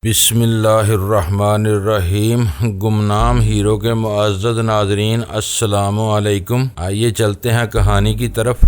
بسم اللہ الرحمن الرحیم۔ گمنام ہیرو کے معزز ناظرین، السلام علیکم۔ آئیے چلتے ہیں کہانی کی طرف۔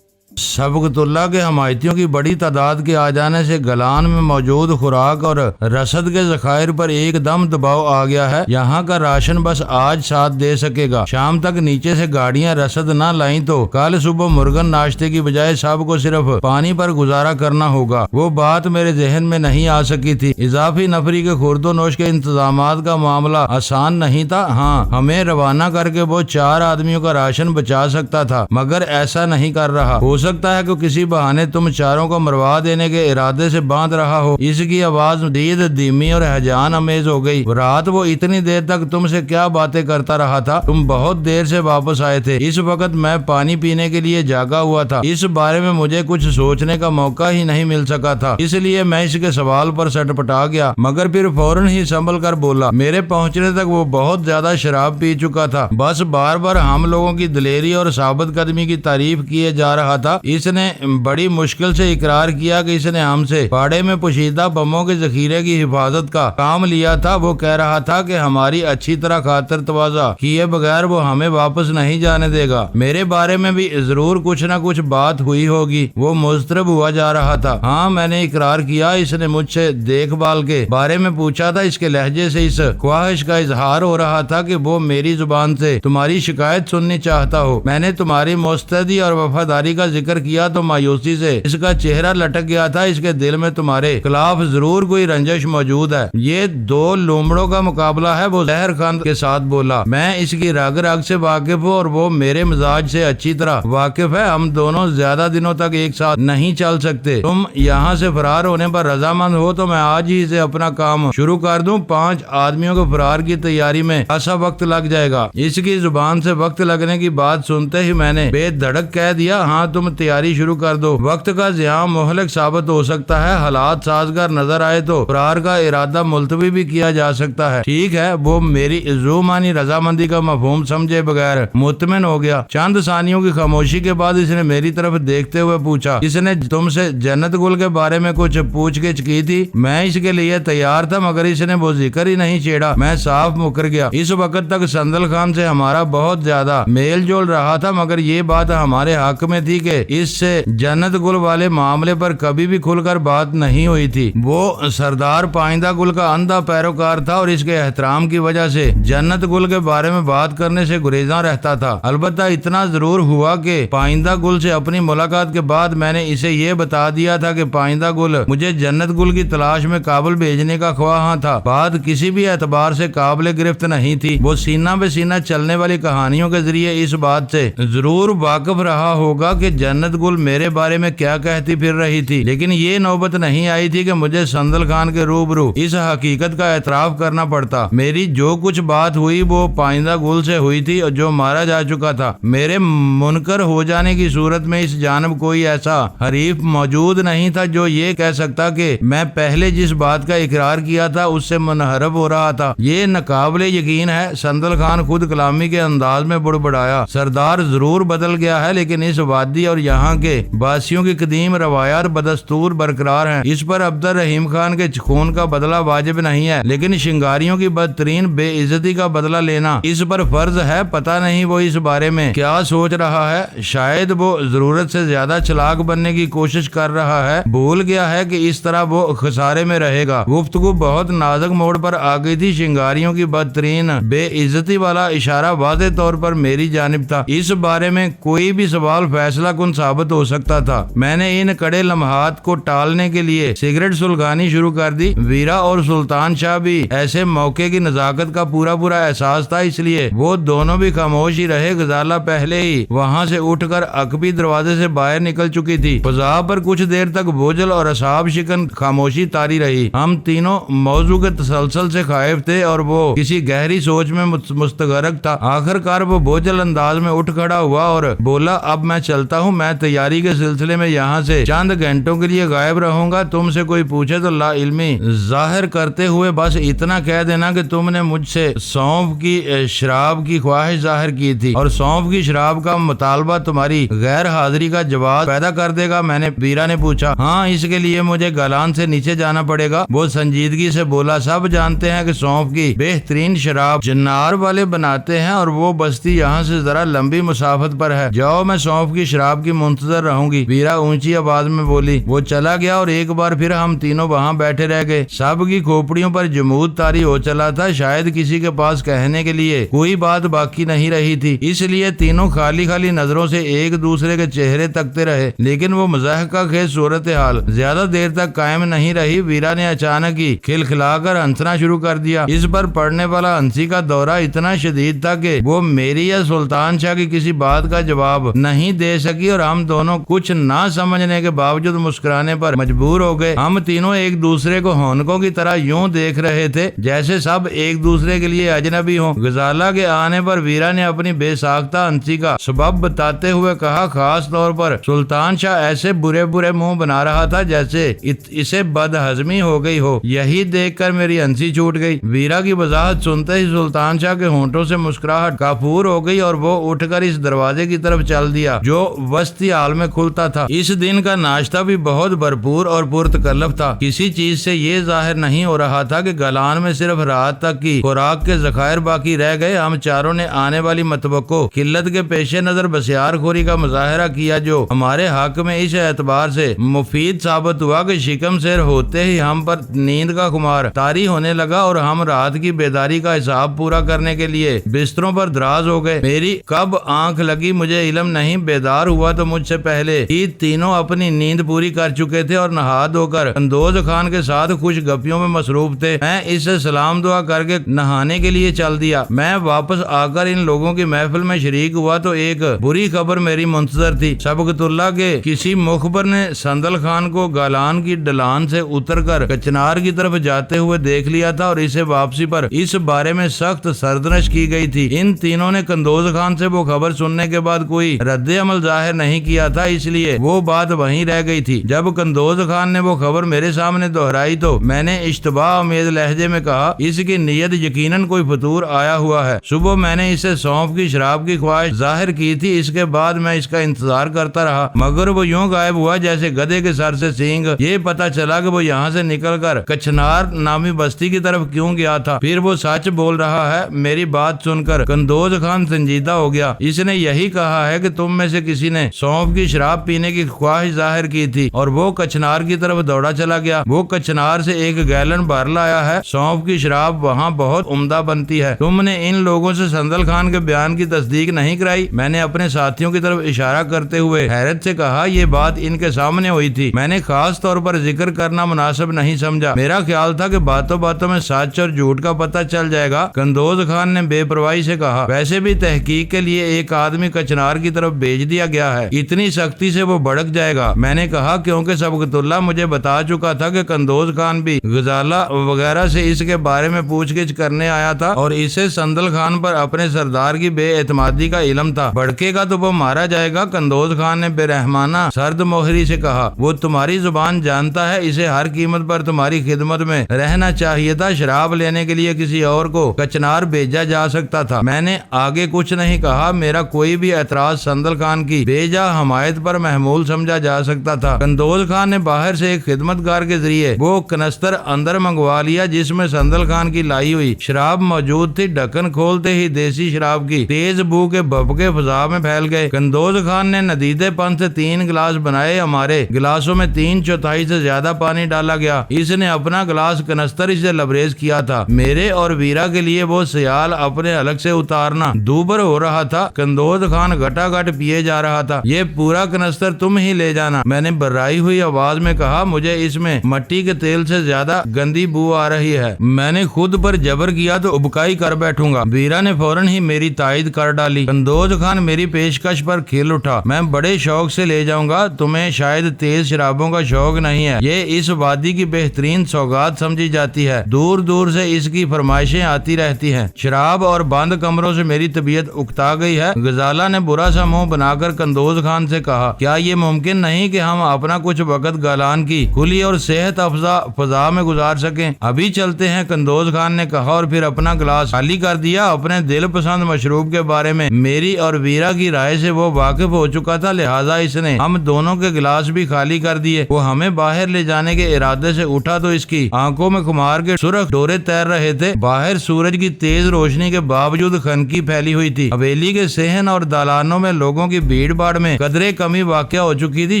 سبقت اللہ کے حمایتیوں کی بڑی تعداد کے آ جانے سے گلان میں موجود خوراک اور رسد کے ذخائر پر ایک دم دباؤ آ گیا ہے۔ یہاں کا راشن بس آج ساتھ دے سکے گا، شام تک نیچے سے گاڑیاں رسد نہ لائیں تو کل صبح مرغن ناشتے کی بجائے سب کو صرف پانی پر گزارا کرنا ہوگا۔ وہ بات میرے ذہن میں نہیں آ سکی تھی۔ اضافی نفری کے خورد و نوش کے انتظامات کا معاملہ آسان نہیں تھا۔ ہاں، ہمیں روانہ کر کے وہ 4 آدمیوں کا راشن بچا سکتا تھا، مگر ایسا نہیں کر رہا۔ ہو سکتا ہے کہ کسی بہانے تم چاروں کو مروا دینے کے ارادے سے باندھ رہا ہو۔ اس کی آواز مزید دھیمی اور ہیجان امیز ہو گئی۔ رات وہ اتنی دیر تک تم سے کیا باتیں کرتا رہا تھا؟ تم بہت دیر سے واپس آئے تھے۔ اس وقت میں پانی پینے کے لیے جاگا ہوا تھا۔ اس بارے میں مجھے کچھ سوچنے کا موقع ہی نہیں مل سکا تھا، اس لیے میں اس کے سوال پر سٹپٹا گیا، مگر پھر فوراً ہی سنبھل کر بولا۔ میرے پہنچنے تک وہ بہت زیادہ شراب پی چکا تھا، بس بار بار ہم لوگوں کی دلیری اور ثابت قدمی کی تعریف کیے جا رہا تھا۔ اس نے بڑی مشکل سے اقرار کیا کہ اس نے ہم سے پاڑے میں پوشیدہ بموں کے ذخیرے کی حفاظت کا کام لیا تھا۔ وہ کہہ رہا تھا کہ ہماری اچھی طرح خاطر تواضع کیے بغیر وہ ہمیں واپس نہیں جانے دے گا۔ میرے بارے میں بھی ضرور کچھ نہ کچھ بات ہوئی ہوگی۔ وہ مضطرب ہوا جا رہا تھا۔ ہاں، میں نے اقرار کیا، اس نے مجھ سے دیکھ بھال کے بارے میں پوچھا تھا۔ اس کے لہجے سے اس خواہش کا اظہار ہو رہا تھا کہ وہ میری زبان سے تمہاری شکایت سننی چاہتا ہو۔ میں نے تمہاری مستعدی اور وفاداری کا ذکر کیا تو مایوسی سے اس کا چہرہ لٹک گیا تھا۔ اس کے دل میں تمہارے خلاف ضرور کوئی رنجش موجود ہے۔ یہ 2 لومڑوں کا مقابلہ ہے، وہ زہر خند کے ساتھ بولا۔ میں اس کی رگ رگ سے واقف ہوں اور وہ میرے مزاج سے اچھی طرح واقف ہے۔ ہم دونوں زیادہ دنوں تک ایک ساتھ نہیں چل سکتے۔ تم یہاں سے فرار ہونے پر رضامند ہو تو میں آج ہی سے اپنا کام شروع کر دوں۔ 5 آدمیوں کو فرار کی تیاری میں ایسا وقت لگ جائے گا۔ اس کی زبان سے وقت لگنے کی بات سنتے ہی میں نے بے دھڑک کہہ دیا، ہاں تم تیاری شروع کر دو۔ وقت کا ضیاع مہلک ثابت ہو سکتا ہے، حالات سازگار نظر آئے تو فرار کا ارادہ ملتوی بھی کیا جا سکتا ہے۔ ٹھیک ہے۔ وہ میری ذومانی رضامندی کا مفہوم سمجھے بغیر مطمئن ہو گیا۔ چند ثانیوں کی خاموشی کے بعد اس نے میری طرف دیکھتے ہوئے پوچھا، اس نے تم سے جنت گل کے بارے میں کچھ پوچھ گچھ کی تھی؟ میں اس کے لیے تیار تھا، مگر اس نے وہ ذکر ہی نہیں چھیڑا۔ میں صاف مکر گیا۔ اس وقت تک سندل خان سے ہمارا بہت زیادہ میل جول رہا تھا، مگر یہ بات ہمارے حق میں تھی کہ اس سے جنت گل والے معاملے پر کبھی بھی کھل کر بات نہیں ہوئی تھی۔ وہ سردار پائندہ گل کا اندھا پیروکار تھا اور اس کے احترام کی وجہ سے جنت گل کے بارے میں بات کرنے سے گریزاں رہتا تھا۔ البتہ اتنا ضرور ہوا کہ پائندہ گل سے اپنی ملاقات کے بعد میں نے اسے یہ بتا دیا تھا کہ پائندہ گل مجھے جنت گل کی تلاش میں کابل بھیجنے کا خواہاں تھا۔ بات کسی بھی اعتبار سے قابل گرفت نہیں تھی۔ وہ سینہ بے سینہ چلنے والی کہانیوں کے ذریعے اس بات سے ضرور واقف رہا ہوگا کہ جنت گل میرے بارے میں کیا کہتی پھر رہی تھی، لیکن یہ نوبت نہیں آئی تھی کہ مجھے سندل خان کے روبرو اس حقیقت کا اعتراف کرنا پڑتا۔ میری جو کچھ بات ہوئی وہ پائندہ گل سے ہوئی تھی اور جو مارا جا چکا تھا۔ میرے منکر ہو جانے کی صورت میں اس جانب کوئی ایسا حریف موجود نہیں تھا جو یہ کہہ سکتا کہ میں پہلے جس بات کا اقرار کیا تھا اس سے منحرف ہو رہا تھا۔ یہ ناقابل یقین ہے۔ سندل خان خود کلامی کے انداز میں بڑبڑایا۔ سردار ضرور بدل گیا ہے، لیکن اس وادی اور یہاں کے باسیوں کی قدیم روایات بدستور برقرار ہیں۔ اس پر عبد الرحیم خان کے خون کا بدلہ واجب نہیں ہے، لیکن شنگاریوں کی بدترین بے عزتی کا بدلہ لینا اس پر فرض ہے۔ پتہ نہیں وہ اس بارے میں کیا سوچ رہا ہے۔ شاید وہ ضرورت سے زیادہ چلاک بننے کی کوشش کر رہا ہے۔ بھول گیا ہے کہ اس طرح وہ خسارے میں رہے گا۔ گفتگو بہت نازک موڑ پر آ گئی تھی۔ شنگاریوں کی بدترین بے عزتی والا اشارہ واضح طور پر میری جانب تھا۔ اس بارے میں کوئی بھی سوال فیصلہ کن ثابت ہو سکتا تھا۔ میں نے ان کڑے لمحات کو ٹالنے کے لیے سگریٹ سلگانی شروع کر دی۔ ویرا اور سلطان شاہ بھی ایسے موقع کی نزاکت کا پورا احساس تھا، اس لیے وہ دونوں بھی خاموش ہی رہے۔ غزالہ پہلے ہی وہاں سے اٹھ کر عقبی دروازے سے باہر نکل چکی تھی۔ فضا پر کچھ دیر تک بوجھل اور اعصاب شکن خاموشی طاری رہی۔ ہم تینوں موضوع کے تسلسل سے خائف تھے اور وہ کسی گہری سوچ میں مستغرق تھا۔ آخر کار وہ بوجھل انداز میں اٹھ کھڑا ہوا اور بولا، اب میں چلتا ہوں، میں تیاری کے سلسلے میں یہاں سے چند گھنٹوں کے لیے غائب رہوں گا. تم سے کوئی پوچھے تو لا علمی ظاہر کرتے ہوئے بس اتنا کہہ دینا کہ تم نے مجھ سے سونف کی شراب کی خواہش ظاہر کی تھی اور سونف کی شراب کا مطالبہ تمہاری غیر حاضری کا جواز پیدا کر دے گا. ویرا نے پوچھا. ہاں, اس کے لیے مجھے گالان سے نیچے جانا پڑے گا. وہ سنجیدگی سے بولا. سب جانتے ہیں کہ سونف کی بہترین شراب جنار والے بناتے ہیں اور وہ بستی یہاں سے ذرا لمبی مسافت پر ہے. جاؤ, میں سونف کی شراب کی منتظر رہوں گی. ویرا اونچی آواز میں بولی. وہ چلا گیا اور ایک بار پھر ہم تینوں وہاں بیٹھے رہ گئے. سب کی کھوپڑیوں پر جمود طاری ہو چلا تھا. شاید کسی کے پاس کہنے کے لیے کوئی بات باقی نہیں رہی تھی, اس لیے تینوں خالی خالی نظروں سے ایک دوسرے کے چہرے تکتے رہے. لیکن وہ مضحکہ خیز صورتحال زیادہ دیر تک قائم نہیں رہی. ویرا نے اچانک ہی کھلکھلا کر ہنسنا شروع کر دیا. اس پر پڑنے والا ہنسی کا دورہ اتنا شدید تھا کہ وہ میری یا سلطان شاہ کی کسی بات کا جواب نہیں دے سکی اور ہم دونوں کچھ نہ سمجھنے کے باوجود مسکرانے پر مجبور ہو گئے. ہم تینوں ایک دوسرے کو ہونکوں کی طرح یوں دیکھ رہے تھے جیسے سب ایک دوسرے کے لیے اجنبی ہوں. غزالہ کے آنے پر ویرا نے اپنی بے ساختہ ہنسی کا سبب بتاتے ہوئے کہا. خاص طور پر سلطان شاہ ایسے برے برے منہ بنا رہا تھا جیسے اسے بد ہضمی ہو گئی ہو. یہی دیکھ کر میری ہنسی چھوٹ گئی. ویرا کی وضاحت سنتے ہی سلطان شاہ کے ہونٹوں سے مسکراہٹ کافور ہو گئی اور وہ اٹھ کر اس دروازے کی طرف چل دیا جو وسطی حال میں کھلتا تھا. اس دن کا ناشتہ بھی بہت بھرپور اور پرتکلف تھا. کسی چیز سے یہ ظاہر نہیں ہو رہا تھا کہ گالان میں صرف رات تک کی خوراک کے ذخائر باقی رہ گئے. ہم چاروں نے آنے والی متوقع قلت کے پیش نظر بسیار خوری کا مظاہرہ کیا جو ہمارے حق میں اس اعتبار سے مفید ثابت ہوا کہ شکم سیر ہوتے ہی ہم پر نیند کا خمار طاری ہونے لگا اور ہم رات کی بیداری کا حساب پورا کرنے کے لیے بستروں پر دراز ہو گئے. میری کب آنکھ لگی مجھے علم نہیں. بیدار ہوا تو مجھ سے پہلے ہی تینوں اپنی نیند پوری کر چکے تھے اور نہا دھو کر قندوز خان کے ساتھ خوش گپیوں میں مصروف تھے. میں اس سے سلام دعا کر کے نہانے کے لیے چل دیا. میں واپس آ کر ان لوگوں کی محفل میں شریک ہوا تو ایک بری خبر میری منتظر تھی. سبقت اللہ کے کسی مخبر نے سندل خان کو گالان کی ڈلان سے اتر کر کچنار کی طرف جاتے ہوئے دیکھ لیا تھا اور اسے واپسی پر اس بارے میں سخت سردنش کی گئی تھی. ان تینوں نے قندوز خان سے وہ خبر سننے کے بعد کوئی رد عمل ظاہر نہیں کیا تھا, اس لیے وہ بات وہیں رہ گئی تھی. جب قندوز خان نے وہ خبر میرے سامنے دہرائی تو میں نے اشتباہ امید لہجے میں کہا. اس کی نیت یقیناً کوئی فطور آیا ہوا ہے. صبح میں نے اسے سونف کی شراب کی خواہش ظاہر کی تھی. اس کے بعد میں اس کا انتظار کرتا رہا مگر وہ یوں غائب ہوا جیسے گدھے کے سر سے سینگ. یہ پتا چلا کہ وہ یہاں سے نکل کر کچنار نامی بستی کی طرف کیوں گیا تھا. پھر وہ سچ بول رہا ہے. میری بات سن کر قندوز خان سنجیدہ ہو گیا. اس نے یہی کہا ہے کہ تم میں سے کسی نے سونف کی شراب پینے کی خواہش ظاہر کی تھی اور وہ کچنار کی طرف دوڑا چلا گیا. وہ کچنار سے ایک گیلن بھر لایا ہے. سونف کی شراب وہاں بہت عمدہ بنتی ہے. تم نے ان لوگوں سے سندل خان کے بیان کی تصدیق نہیں کرائی. میں نے اپنے ساتھیوں کی طرف اشارہ کرتے ہوئے حیرت سے کہا. یہ بات ان کے سامنے ہوئی تھی. میں نے خاص طور پر ذکر کرنا مناسب نہیں سمجھا. میرا خیال تھا کہ باتوں باتوں میں سچ اور جھوٹ کا پتہ چل جائے گا. قندوز خان نے بے پرواہی سے کہا. ویسے بھی تحقیق کے لیے ایک آدمی کچنار کی طرف بھیج دیا گیا ہے. اتنی سختی سے وہ بھڑک جائے گا. میں نے کہا کیونکہ سبقت اللہ مجھے بتا چکا تھا کہ قندوز خان بھی غزالہ وغیرہ سے اس کے بارے میں پوچھ گچھ کرنے آیا تھا اور اسے سندل خان پر اپنے سردار کی بے اعتمادی کا علم تھا. بھڑکے گا تو وہ مارا جائے گا. قندوز خان نے بے رحمانہ سرد موہری سے کہا. وہ تمہاری زبان جانتا ہے. اسے ہر قیمت پر تمہاری خدمت میں رہنا چاہیے تھا. شراب لینے کے لیے کسی اور کو کچنار بھیجا جا سکتا تھا. میں نے آگے کچھ نہیں کہا. میرا کوئی بھی اعتراض سندل خان کی بے جا حمایت پر محمول سمجھا جا سکتا تھا. قندوز خان نے باہر سے ایک خدمتگار کے ذریعے وہ کنستر اندر منگوا لیا جس میں سندل خان کی لائی ہوئی شراب موجود تھی. ڈھکن کھولتے ہی دیسی شراب کی تیز بو کے بھپکے فضا میں پھیل گئے. قندوز خان نے ندیدے پن سے 3 گلاس بنائے. ہمارے گلاسوں میں 3/4 سے زیادہ پانی ڈالا گیا. اس نے اپنا گلاس کنستر سے لبریز کیا تھا. میرے اور ویرا کے لیے وہ سیال اپنے حلق سے اتارنا دوبر ہو رہا تھا. قندوز خان گھٹا گھٹ پیے جا رہا تھا. یہ پورا کنستر تم ہی لے جانا. میں نے برائی ہوئی آواز میں کہا. مجھے اس میں مٹی کے تیل سے زیادہ گندی بو آ رہی ہے. میں نے خود پر جبر کیا تو ابکائی کر بیٹھوں گا. ویرا نے فوراً ہی میری تائید کر ڈالی. قندوز خان میری پیشکش پر کھل اٹھا. میں بڑے شوق سے لے جاؤں گا. تمہیں شاید تیز شرابوں کا شوق نہیں ہے. یہ اس وادی کی بہترین سوغات سمجھی جاتی ہے. دور دور سے اس کی فرمائشیں آتی رہتی ہیں. شراب اور بند کمروں سے میری طبیعت اکتا گئی ہے. غزالہ نے برا سا منہ بنا کر قندوز قندوز خان سے کہا کیا یہ ممکن نہیں کہ ہم اپنا کچھ وقت گالان کی کھلی اور صحت افزا فضا میں گزار سکیں؟ ابھی چلتے ہیں، قندوز خان نے کہا اور پھر اپنا گلاس خالی کر دیا۔ اپنے دل پسند مشروب کے بارے میں میری اور ویرا کی رائے سے وہ واقف ہو چکا تھا، لہٰذا اس نے ہم دونوں کے گلاس بھی خالی کر دیے۔ وہ ہمیں باہر لے جانے کے ارادے سے اٹھا تو اس کی آنکھوں میں خمار کے سرخ ڈورے تیر رہے تھے۔ باہر سورج کی تیز روشنی کے باوجود خنکی پھیلی ہوئی تھی۔ حویلی کے صحن اور دالانوں میں لوگوں کی بھیڑ بھاڑ میں قدرے کمی واقع ہو چکی تھی،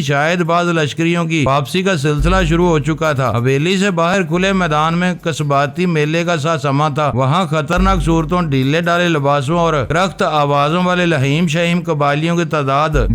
شاید بعض لشکریوں کی واپسی کا سلسلہ شروع ہو چکا تھا۔ حویلی سے باہر کھلے میدان میں قصباتی میلے کا سا سما تھا، وہاں خطرناک صورتوں، ڈھیلے ڈالے لباسوں اور رخت آوازوں والے لہیم شہیم قبائلیوں کی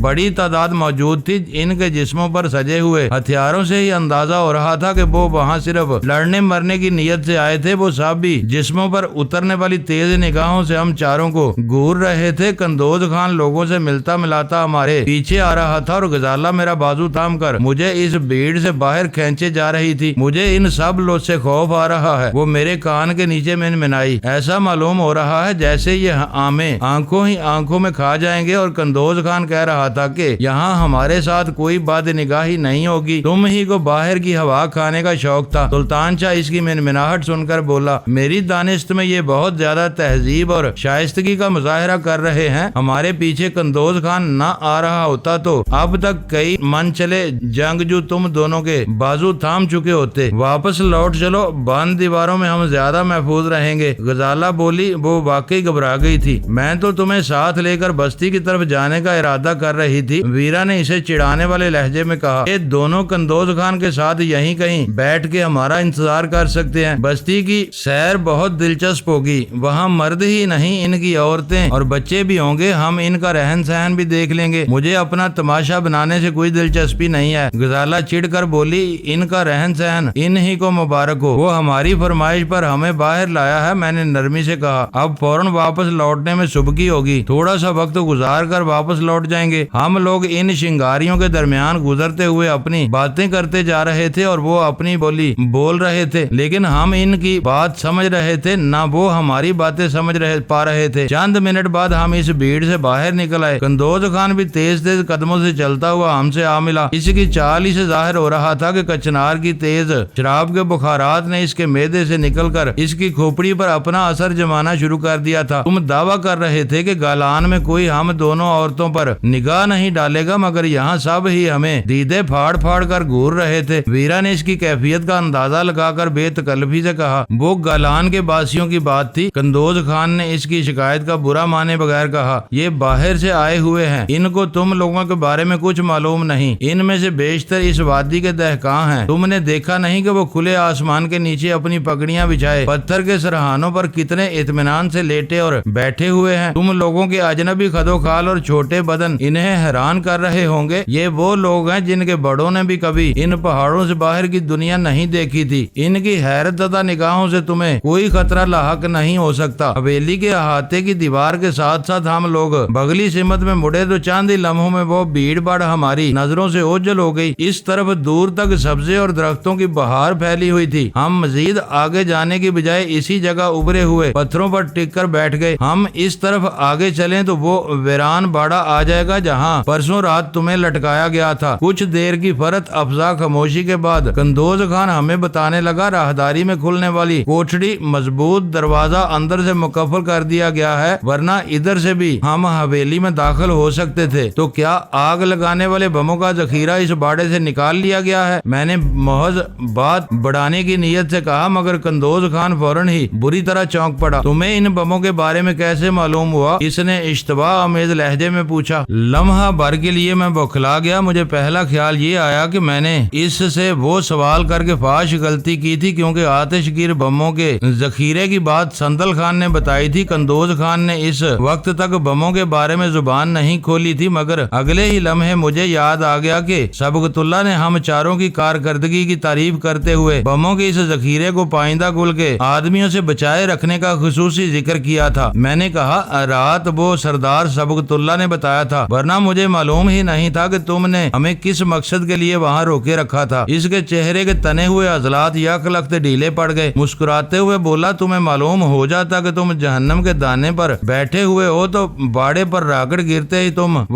بڑی تعداد موجود تھی۔ ان کے جسموں پر سجے ہوئے ہتھیاروں سے ہی اندازہ ہو رہا تھا کہ وہ وہاں صرف لڑنے مرنے کی نیت سے آئے تھے۔ وہ سب بھی جسموں پر اترنے والی تیز نگاہوں سے ہم چاروں کو گور رہے تھے۔ قندوز خان لوگوں سے ملتا ملاتا ہمارے پیچھے آ رہا تھا اور غزالہ میرا بازو تھام کر مجھے اس بھیڑ سے باہر کھینچے جا رہی تھی۔ مجھے ان سب لوگ سے خوف آ رہا ہے۔ وہ میرے کان کے نیچے منمنائی، ایسا معلوم ہو رہا ہے جیسے یہ آمیں آنکھوں میں کھا جائیں گے۔ اور قندوز خان کہہ رہا تھا کہ یہاں ہمارے ساتھ کوئی بد نگاہی نہیں ہوگی، تم ہی کو باہر کی ہوا کھانے کا شوق تھا۔ سلطان شاہ اس کی منمناہٹ سن کر بولا، میری دانست میں یہ بہت زیادہ تہذیب اور شائستگی کا مظاہرہ کر رہے ہیں۔ ہمارے پیچھے قندوز خان نہ آ رہا ہوتا تو اب تک کئی من چلے جنگجو تم دونوں کے بازو تھام چکے ہوتے۔ واپس لوٹ چلو، بند دیواروں میں ہم زیادہ محفوظ رہیں گے۔ غزالہ بولی، وہ واقعی گھبرا گئی تھی۔ میں تو تمہیں ساتھ لے کر بستی کی طرف جانے کا ارادہ کر رہی تھی۔ ویرا نے اسے چڑھانے والے لہجے میں کہا، یہ دونوں قندوز خان کے ساتھ یہیں کہیں بیٹھ کے ہمارا انتظار کر سکتے ہیں۔ بستی کی سیر بہت دلچسپ ہوگی، وہاں مرد ہی نہیں ان کی عورتیں اور بچے بھی ہوں گے، ہم ان کا رہن سہن بھی دیکھ لیں گے۔ مجھے اپنا تماشا بنانے سے کوئی دلچسپی نہیں ہے۔ غزالہ چڑھ کر بولی، ان کا رہن سہن ان ہی کو مبارک ہو، وہ ہماری فرمائش پر ہمیں باہر لایا ہے۔ میں نے نرمی سے کہا، اب فوراً واپس لوٹنے میں صبح ہوگی، تھوڑا سا وقت گزار کر واپس لوٹ جائیں گے۔ ہم لوگ ان شنگاریوں کے درمیان گزرتے ہوئے اپنی باتیں کرتے جا رہے تھے اور وہ اپنی بولی بول رہے تھے، لیکن ہم ان کی بات سمجھ رہے تھے نہ وہ ہماری باتیں سمجھ پا رہے تھے۔ چند منٹ بعد ہم اس بھیڑ سے باہر نکل آئے۔ قندوز خان بھی تیز تیز قدموں سے چلتا ہوا ہم سے آ ملا۔ اس کی چال ہی سے ظاہر ہو رہا تھا کہ کچنار کی تیز شراب کے بخارات نے اس کے معدے سے نکل کر اس کی کھوپڑی پر اپنا اثر جمانا شروع کر دیا تھا۔ تم دعویٰ کر رہے تھے کہ گالان میں کوئی ہم دونوں عورتوں پر نگاہ نہیں ڈالے گا، مگر یہاں سب ہی ہمیں دیدے پھاڑ پھاڑ کر گور رہے تھے۔ ویرا نے اس کی کیفیت کا اندازہ لگا کر بے تکلفی سے کہا، وہ گالان کے باسیوں کی بات تھی۔ قندوز خان نے اس کی شکایت کا برا مانے بغیر کہا، یہ باہر سے آئے ہوئے ہیں، ان کو تم لوگوں کے بارے میں کچھ معلوم نہیں۔ ان میں سے بیشتر اس وادی کے دہقاں ہیں۔ تم نے دیکھا نہیں کہ وہ کھلے آسمان کے نیچے اپنی پگڑیاں بچھائے پتھر کے سرہانوں پر کتنے اطمینان سے لیٹے اور بیٹھے ہوئے ہیں۔ تم لوگوں کے اجنبی خدو خال اور چھوٹے بدن انہیں حیران کر رہے ہوں گے۔ یہ وہ لوگ ہیں جن کے بڑوں نے بھی کبھی ان پہاڑوں سے باہر کی دنیا نہیں دیکھی تھی۔ ان کی حیرت زدہ نگاہوں سے تمہیں کوئی خطرہ لاحق نہیں ہو سکتا۔ حویلی کے احاطے کی دیوار کے ساتھ ساتھ ہم لوگ بغلی سمت میں مڑے تو چند ہی لمحوں میں وہ بھیڑ بھاڑ ہماری نظروں سے اوجھل ہو گئی۔ اس طرف دور تک سبزے اور درختوں کی بہار پھیلی ہوئی تھی۔ ہم مزید آگے جانے کی بجائے اسی جگہ ابھرے ہوئے پتھروں پر ٹک کر بیٹھ گئے۔ ہم اس طرف آگے چلیں تو وہ ویران باڑا آ جائے گا جہاں پرسوں رات تمہیں لٹکایا گیا تھا۔ کچھ دیر کی فرت افزا خاموشی کے بعد قندوز خان ہمیں بتانے لگا، راہداری میں کھلنے والی کوٹھڑی مضبوط دروازہ اندر سے مقفل کر دیا گیا ہے، ورنہ ادھر سے بھی ہم حویلی میں داخل ہو سکتے تھے۔ تو کیا آگ لگانے والے بموں کا ذخیرہ اس باڑے سے نکال لیا گیا ہے؟ میں نے محض بات بڑھانے کی نیت سے کہا، مگر قندوز خان فوراً ہی بری طرح چونک پڑا۔ تمہیں ان بموں کے بارے میں کیسے معلوم ہوا؟ اس نے اشتباہ آمیز لہجے میں پوچھا۔ لمحہ بھر کے لیے میں بوکھلا گیا۔ مجھے پہلا خیال یہ آیا کہ میں نے اس سے وہ سوال کر کے فاش غلطی کی تھی، کیونکہ آتش گیر بموں کے ذخیرے کی بات سندل خان نے بتائی تھی۔ قندوز خان نے اس وقت تک بموں کے بارے میں زبان نہیں کھولی تھی، مگر اگلے ہی لمحے مجھے یاد آ گیا کہ سبقت اللہ نے ہم چاروں کی کارکردگی کی تعریف کرتے ہوئے بموں کے اس ذخیرے کو پائندہ گل کے آدمیوں سے بچائے رکھنے کا خصوصی ذکر کیا تھا۔ میں نے کہا، رات وہ سردار سبقت اللہ نے بتایا تھا، ورنہ مجھے معلوم ہی نہیں تھا کہ تم نے ہمیں کس مقصد کے لیے وہاں روکے رکھا تھا۔ اس کے چہرے کے تنے ہوئے عضلات یک لخت ڈھیلے پڑ گئے۔ مسکراتے ہوئے بولا، تمہیں معلوم ہو جاتا کہ تم جہنم کے دانے پر بیٹھے ہوئے ہو تو باڑے پر راکٹ گرتے ہی تم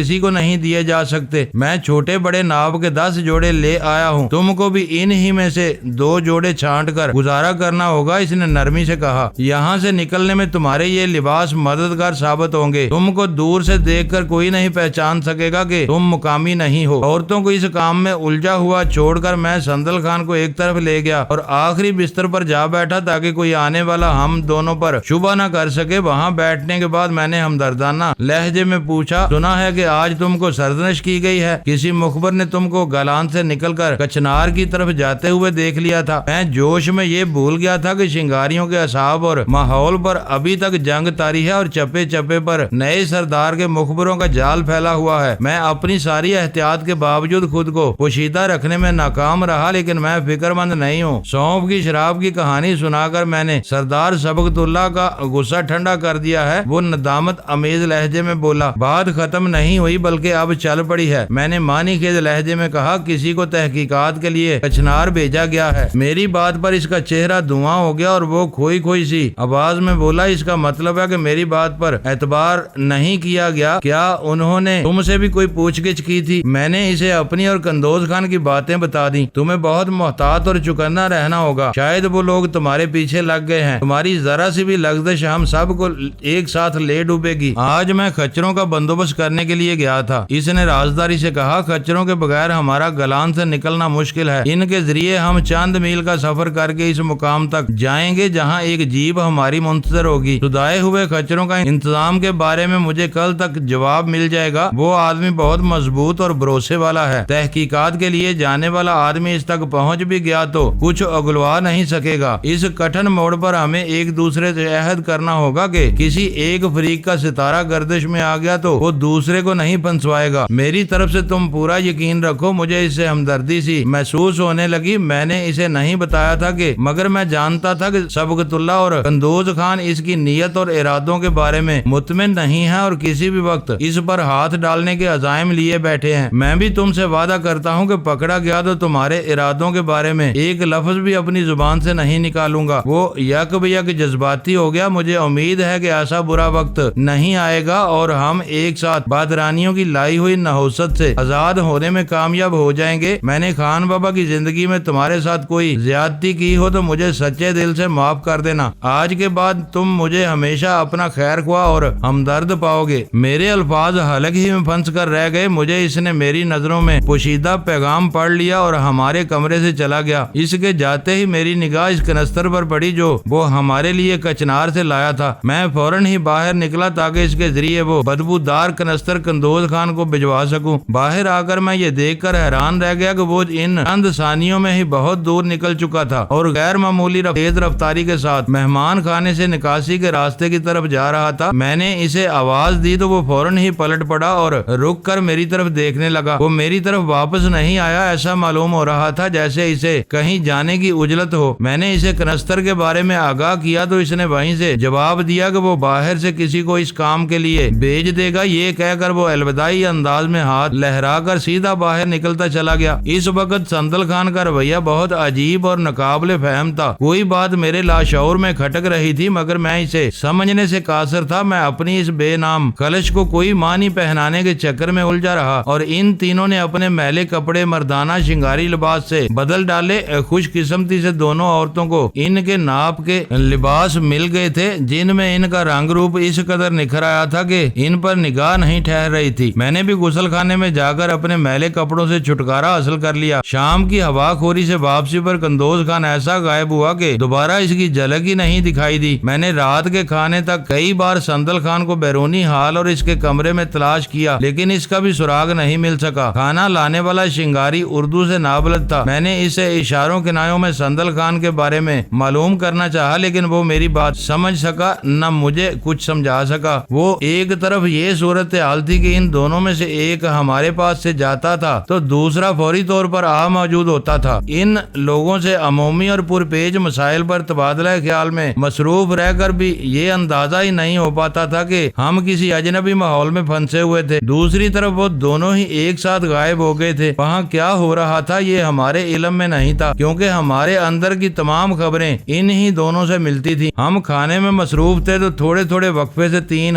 کسی کو نہیں دیے جا سکتے۔ میں چھوٹے بڑے ناب کے 10 جوڑے لے آیا ہوں، تم کو بھی ان ہی میں سے 2 جوڑے چھانٹ کر گزارا کرنا ہوگا۔ اس نے نرمی سے کہا، یہاں سے نکلنے میں تمہارے یہ لباس مددگار ثابت ہوں گے۔ تم کو دور سے دیکھ کر کوئی نہیں پہچان سکے گا کہ تم مقامی نہیں ہو۔ عورتوں کو اس کام میں الجھا ہوا چھوڑ کر میں سندل خان کو ایک طرف لے گیا اور آخری بستر پر جا بیٹھا تاکہ کوئی آنے والا ہم دونوں پر شبہ نہ کر سکے۔ وہاں بیٹھنے کے بعد میں نے ہمدردانہ لہجے میں پوچھا، سنا ہے کہ آج تم کو سرزنش کی گئی ہے، کسی مخبر نے تم کو گالان سے نکل کر کچنار کی طرف جاتے ہوئے دیکھ لیا تھا۔ میں جوش میں یہ بھول گیا تھا کہ شنگاریوں کے اصحاب اور ماحول پر ابھی تک جنگ طاری ہے اور چپے چپے پر نئے سردار کے مخبروں کا جال پھیلا ہوا ہے۔ میں اپنی ساری احتیاط کے باوجود خود کو پوشیدہ رکھنے میں ناکام رہا، لیکن میں فکر مند نہیں ہوں۔ سونف کی شراب کی کہانی سنا کر میں نے سردار سبقت اللہ کا غصہ ٹھنڈا کر دیا ہے۔ وہ ندامت امیز لہجے میں بولا، بات ختم نہیں ہوئی بلکہ اب چل پڑی ہے۔ میں نے معنی خیز لہجے میں کہا، کسی کو تحقیقات کے لیے کچنار بھیجا گیا ہے۔ میری بات پر اس کا چہرہ دھواں ہو گیا اور وہ کھوئی کھوئی سی آواز میں بولا، اس کا مطلب ہے کہ میری بات پر اعتبار نہیں کیا گیا؟ کیا انہوں نے تم سے بھی کوئی پوچھ گچھ کی تھی؟ میں نے اسے اپنی اور قندوز خان کی باتیں بتا دی۔ تمہیں بہت محتاط اور چکنا رہنا ہوگا، شاید وہ لوگ تمہارے پیچھے لگ گئے ہیں۔ تمہاری ذرا سی بھی لغزش ہم سب کو ایک ساتھ لے ڈوبے گی۔ آج میں خچروں کا بندوبست کرنے کے لیے گیا تھا، اس نے رازداری سے کہا۔ خچروں کے بغیر ہمارا گلان سے نکلنا مشکل ہے، ان کے ذریعے ہم چند میل کا سفر کر کے اس مقام تک جائیں گے جہاں ایک جیپ ہماری منتظر ہوگی۔ سدائے ہوئے خچروں کا انتظام کے بارے میں مجھے کل تک جواب مل جائے گا۔ وہ آدمی بہت مضبوط اور بھروسے والا ہے، تحقیقات کے لیے جانے والا آدمی اس تک پہنچ بھی گیا تو کچھ اگلوا نہیں سکے گا۔ اس کٹھن موڑ پر ہمیں ایک دوسرے سے عہد کرنا ہوگا کہ کسی ایک فریق کا ستارہ گردش میں آ گیا تو وہ دوسرے کو نہیں پھنسوائے گا۔ میری طرف سے تم پورا یقین رکھو۔ مجھے اس سے ہمدردی سی محسوس ہونے لگی۔ میں نے اسے نہیں بتایا تھا کہ مگر میں جانتا تھا کہ سبقت اللہ اور قندوز خان اس کی نیت اور ارادوں کے بارے میں مطمئن نہیں ہے اور کسی بھی وقت اس پر ہاتھ ڈالنے کے عزائم لیے بیٹھے ہیں۔ میں بھی تم سے وعدہ کرتا ہوں کہ پکڑا گیا تو تمہارے ارادوں کے بارے میں ایک لفظ بھی اپنی زبان سے نہیں نکالوں گا۔ وہ یک بیک جذباتی ہو گیا۔ مجھے امید ہے کہ ایسا برا وقت نہیں آئے گا اور ہم ایک ساتھ بادرانیوں کی لائی ہوئی نحوست سے آزاد ہونے میں کامیاب ہو جائیں گے۔ میں نے خان بابا کی زندگی میں تمہارے ساتھ کوئی زیادتی کی ہو تو مجھے سچے دل سے معاف کر دینا۔ آج کے بعد تم مجھے ہمیشہ اپنا خیر خواہ اور ہمدرد پاؤ گے۔ میرے الفاظ حلق ہی میں پھنس کر رہ گئے۔ مجھے اس نے میری نظروں میں پوشیدہ پیغام پڑھ لیا اور ہمارے کمرے سے چلا گیا۔ اس کے جاتے ہی میری نگاہ اس کنستر پر پڑی جو وہ ہمارے لیے کچنار سے لایا تھا۔ میں فوراً ہی باہر نکلا تاکہ اس کے ذریعے وہ بدبودار کنستر قندوز خان کو بھجوا سکوں۔ باہر آ کر میں یہ دیکھ کر حیران رہ گیا کہ وہ ان چند ثانیوں میں ہی بہت دور نکل چکا تھا اور غیر معمولی تیز رفتاری کے ساتھ مہمان خانے سے نکاسی کے راستے کی طرف جا رہا تھا۔ میں نے اسے آواز دی تو وہ فوراً ہی پلٹ پڑا اور رک کر میری طرف دیکھنے لگا۔ وہ میری طرف واپس نہیں آیا، ایسا معلوم ہو رہا تھا جیسے اسے کہیں جانے کی اجلت ہو۔ میں نے اسے کنستر کے بارے میں آگاہ کیا تو اس نے وہیں سے جواب دیا کہ وہ باہر سے کسی کو اس کام کے لیے بھیج دے گا۔ یہ کہہ کر وہ الوداعی انداز میں ہاتھ لہرا کر سیدھا باہر نکلتا چلا گیا۔ اس وقت سندل خان کا رویہ بہت عجیب اور ناقابل فہم تھا۔ کوئی بات میرے لاشعور میں کھٹک رہی تھی مگر میں اسے سمجھنے سے قاصر تھا۔ میں اپنی اس بے نام خلش کو کوئی معنی پہنانے کے چکر میں الجھا رہا اور ان تینوں نے اپنے میلے کپڑے مردانہ شنگاری لباس سے بدل ڈالے۔ خوش قسمتی سے دونوں عورتوں کو ان کے ناپ کے لباس مل گئے تھے جن میں ان کا رنگ روپ اس قدر نکھر آیا تھا کہ ان پر نگاہ نہیں ٹھہر رہی تھی۔ میں نے بھی غسل خانے میں جا کر اپنے میلے کپڑوں سے چھٹکارا حاصل کر لیا۔ شام کی ہوا خوری سے واپسی پر قندوز خان ایسا غائب ہوا کہ دوبارہ اس کی جھلک ہی نہیں دکھائی دی۔ میں نے رات کے کھانے تک کئی بار سندل خان کو بیرونی حال اور اس کے کمرے میں تلاش کیا لیکن اس کا بھی سراغ نہیں مل سکا۔ کھانا لانے والا شنگاری اردو سے نابلد تھا۔ میں نے اسے اشاروں کنایوں میں سندل خان کے بارے میں معلوم کرنا چاہا لیکن وہ میری بات سمجھ سکا نہ مجھے کچھ سمجھا سکا۔ وہ ایک طرف یہ صورتحال تھی کہ ان دونوں میں سے ایک ہمارے پاس سے جاتا تھا تو دوسرا فوری طور پر آ موجود ہوتا تھا۔ ان لوگوں سے عمومی اور پرپیچ مسائل پر تبادلہ خیال میں مصروف رہ کر بھی یہ اندازہ ہی نہیں ہو پاتا تھا کہ ہم کسی اجنبی ماحول میں پھنسے ہوئے تھے۔ دوسری طرف وہ دونوں ہی ایک ساتھ غائب ہو گئے تھے۔ وہاں کیا ہو رہا تھا یہ ہمارے علم میں نہیں تھا کیونکہ ہمارے اندر کی تمام خبریں ان ہی دونوں سے ملتی تھی۔ ہم کھانے میں مصروف تھے تو تھوڑے تھوڑے وقفے سے تین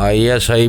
ISI